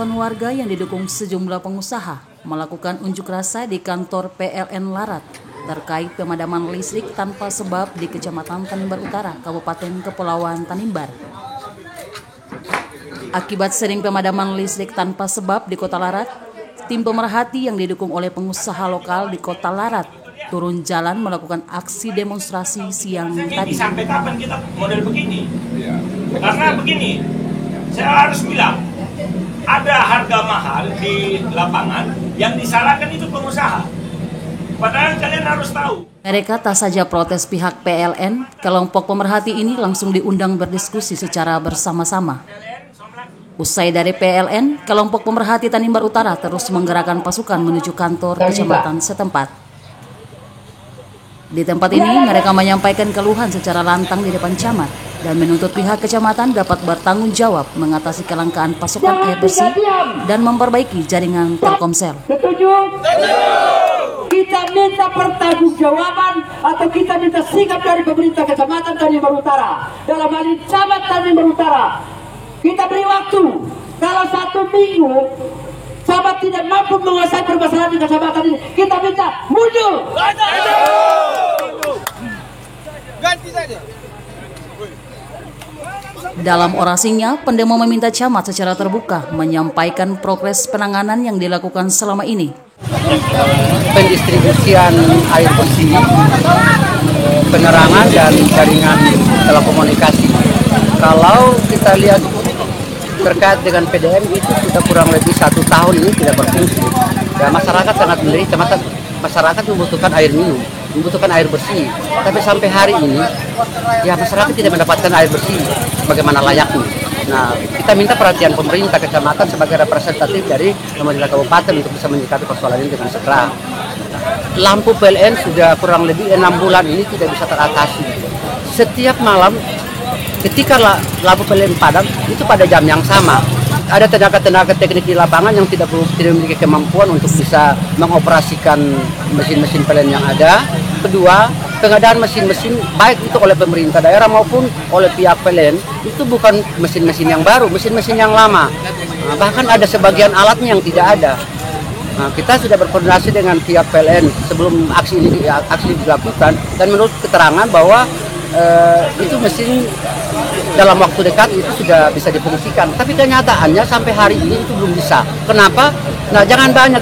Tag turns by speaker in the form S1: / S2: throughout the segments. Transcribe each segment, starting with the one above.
S1: Ratusan warga yang didukung sejumlah pengusaha melakukan unjuk rasa di kantor PLN Larat terkait pemadaman listrik tanpa sebab di Kecamatan Tanimbar Utara, Kabupaten Kepulauan Tanimbar. Akibat sering pemadaman listrik tanpa sebab di Kota Larat, tim pemerhati yang didukung oleh pengusaha lokal di Kota Larat turun jalan melakukan aksi demonstrasi siang tadi.
S2: Sampai kapan kita model begini? Karena begini, saya harus bilang, ada harga mahal di lapangan yang disalahkan itu pengusaha. Padahal kalian harus tahu.
S1: Mereka tak saja protes pihak PLN, kelompok pemerhati ini langsung diundang berdiskusi secara bersama-sama. Usai dari PLN, kelompok pemerhati Tanimbar Utara terus menggerakkan pasukan menuju kantor kecamatan setempat. Di tempat ini, mereka menyampaikan keluhan secara lantang di depan camat dan menuntut pihak kecamatan dapat bertanggung jawab mengatasi kelangkaan pasokan air bersih dan memperbaiki jaringan Telkomsel.
S3: Setuju? Kita minta pertanggungjawaban atau kita minta sikap dari pemerintah kecamatan Tanimbar Utara. Dalam hal ini camat Tanimbar Utara. Kita beri waktu. Kalau 1 minggu camat tidak mampu menguasai permasalahan di kecamatan ini, kita minta mundur.
S4: Ganti saja.
S1: Dalam orasinya, pendemo meminta camat secara terbuka menyampaikan progres penanganan yang dilakukan selama ini.
S5: Pendistribusian air bersih, penerangan dan jaringan telekomunikasi. Kalau kita lihat terkait dengan PDM itu sudah kurang lebih 1 tahun ini tidak berfungsi. Ya, masyarakat sangat menderita, masyarakat membutuhkan air minum, membutuhkan air bersih. Tapi sampai hari ini, ya masyarakat tidak mendapatkan air bersih bagaimana layaknya. Nah, kita minta perhatian pemerintah kecamatan sebagai representatif dari pemerintah kabupaten untuk bisa menyikapi persoalan ini dengan segera. Lampu PLN sudah kurang lebih 6 bulan ini tidak bisa teratasi. Setiap malam ketika lampu PLN padam, itu pada jam yang sama. Ada tenaga-tenaga teknik di lapangan yang tidak memiliki kemampuan untuk bisa mengoperasikan mesin-mesin PLN yang ada. Kedua, pengadaan mesin-mesin baik itu oleh pemerintah daerah maupun oleh pihak PLN itu bukan mesin-mesin yang baru, mesin-mesin yang lama. Nah, bahkan ada sebagian alatnya yang tidak ada. Nah, kita sudah berkoordinasi dengan pihak PLN sebelum aksi ini dilakukan dan menurut keterangan bahwa itu mesin dalam waktu dekat itu sudah bisa difungsikan. Tapi kenyataannya sampai hari ini itu belum bisa. Kenapa? Nah, jangan banyak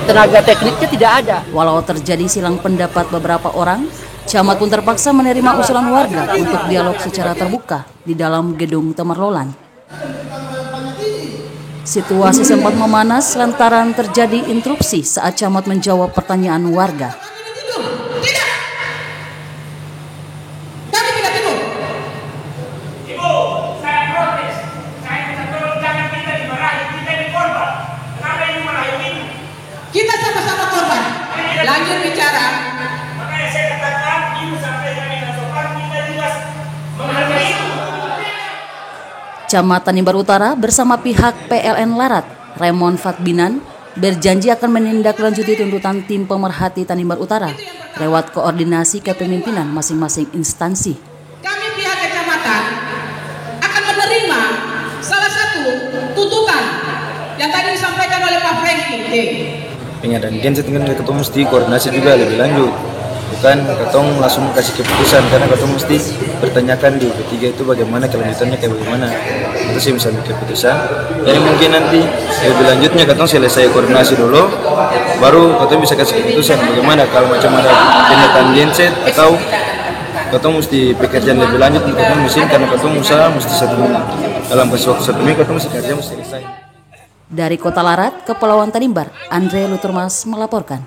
S5: tenaga tekniknya tidak ada.
S1: Walau terjadi silang pendapat beberapa orang, camat pun terpaksa menerima usulan warga untuk dialog secara terbuka di dalam gedung Temerlolan. Situasi sempat memanas lantaran terjadi interupsi saat camat menjawab pertanyaan warga.
S6: Kita sama-sama korban. Lanjut bicara.
S2: Makanya saya katakan ibu sampai dengan sopan kita jelas menghargai.
S1: Camat Tanimbar Utara bersama pihak PLN Larat, Raymond Fatbinan, berjanji akan menindaklanjuti tuntutan tim pemerhati Tanimbar Utara lewat koordinasi kepemimpinan masing-masing instansi.
S6: Kami pihak kecamatan akan menerima salah satu tuntutan yang tadi disampaikan oleh Pak Franky.
S4: Pengadaan genset kan ketemu mesti koordinasi juga lebih lanjut, bukan ketemu langsung kasih keputusan, karena ketemu mesti bertanyakan di ketiga itu bagaimana kelanjutannya kayak bagaimana itu sih bisa bikin keputusan. Jadi mungkin nanti lebih lanjutnya ketemu selesai koordinasi dulu baru ketemu bisa kasih keputusan bagaimana kalau macam ada tindakan genset atau ketemu mesti pekerjaan lebih lanjut untuk ketemu mesin, karena ketemu usaha mesti 1 minggu dalam waktu 1 minggu ketemu mesti kerja mesti selesai.
S1: Dari Kota Larat, Kepulauan Tanimbar, Andre Luturmas melaporkan.